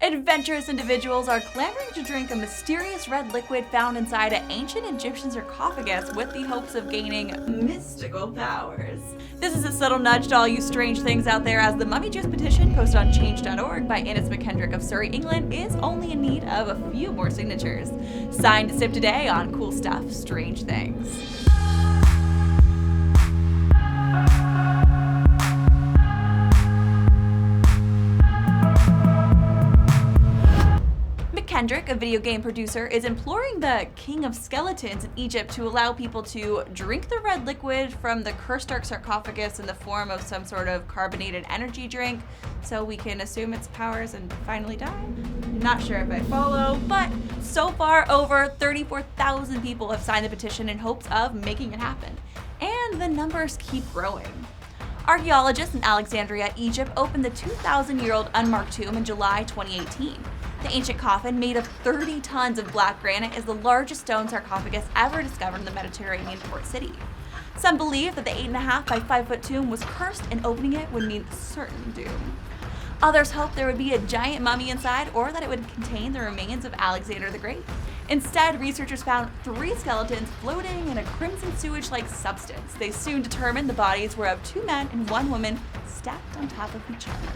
Adventurous individuals are clamoring to drink a mysterious red liquid found inside an ancient Egyptian sarcophagus with the hopes of gaining mystical powers. This is a subtle nudge to all you strange things out there, as the Mummy Juice petition posted on change.org by Innes McKendrick of Surrey, England is only in need of a few more signatures. Signed to sip today on Cool Stuff, Strange Things. Kendrick, a video game producer, is imploring the King of Skeletons in Egypt to allow people to drink the red liquid from the cursed dark sarcophagus in the form of some sort of carbonated energy drink, so we can assume its powers and finally die. Not sure if I follow, but so far over 34,000 people have signed the petition in hopes of making it happen, and the numbers keep growing. Archaeologists in Alexandria, Egypt, opened the 2,000-year-old unmarked tomb in July 2018. The ancient coffin, made of 30 tons of black granite, is the largest stone sarcophagus ever discovered in the Mediterranean port city. Some believe that the 8.5 by 5 foot tomb was cursed and opening it would mean certain doom. Others hope there would be a giant mummy inside, or that it would contain the remains of Alexander the Great. Instead, researchers found 3 skeletons floating in a crimson sewage-like substance. They soon determined the bodies were of 2 men and 1 woman stacked on top of each other.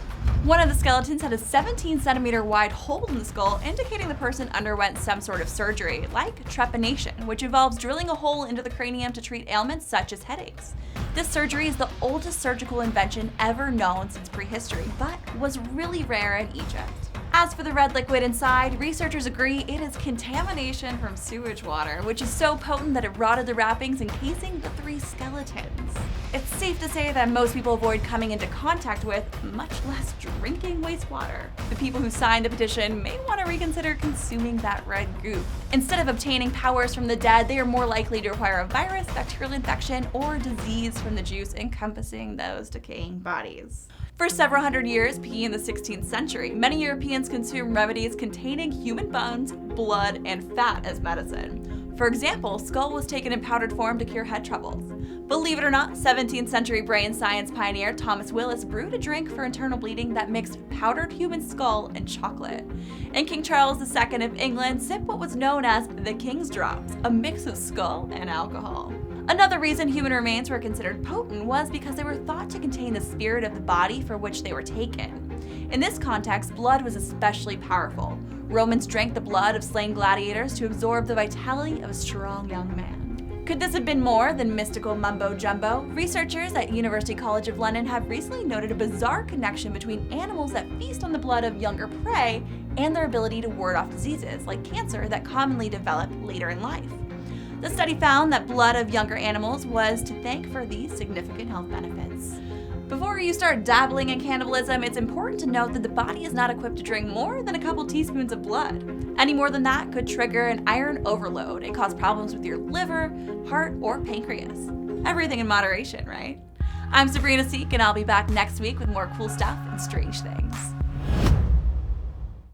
One of the skeletons had a 17-centimeter wide hole in the skull, indicating the person underwent some sort of surgery, like trepanation, which involves drilling a hole into the cranium to treat ailments such as headaches. This surgery is the oldest surgical invention ever known since prehistory, but was really rare in Egypt. As for the red liquid inside, researchers agree it is contamination from sewage water, which is so potent that it rotted the wrappings encasing the 3 skeletons. It's safe to say that most people avoid coming into contact with, much less drinking, wastewater. The people who signed the petition may want to reconsider consuming that red goop. Instead of obtaining powers from the dead, they are more likely to acquire a virus, bacterial infection, or disease from the juice encompassing those decaying bodies. For several hundred years, beginning in the 16th century, many Europeans consumed remedies containing human bones, blood, and fat as medicine. For example, skull was taken in powdered form to cure head troubles. Believe it or not, 17th century brain science pioneer Thomas Willis brewed a drink for internal bleeding that mixed powdered human skull and chocolate. And King Charles II of England sipped what was known as the King's Drops, a mix of skull and alcohol. Another reason human remains were considered potent was because they were thought to contain the spirit of the body for which they were taken. In this context, blood was especially powerful. Romans drank the blood of slain gladiators to absorb the vitality of a strong young man. Could this have been more than mystical mumbo-jumbo? Researchers at University College of London have recently noted a bizarre connection between animals that feast on the blood of younger prey and their ability to ward off diseases like cancer that commonly develop later in life. The study found that blood of younger animals was to thank for these significant health benefits. Before you start dabbling in cannibalism, it's important to note that the body is not equipped to drink more than a couple teaspoons of blood. Any more than that could trigger an iron overload and cause problems with your liver, heart, or pancreas. Everything in moderation, right? I'm Sabrina Seek, and I'll be back next week with more cool stuff and strange things.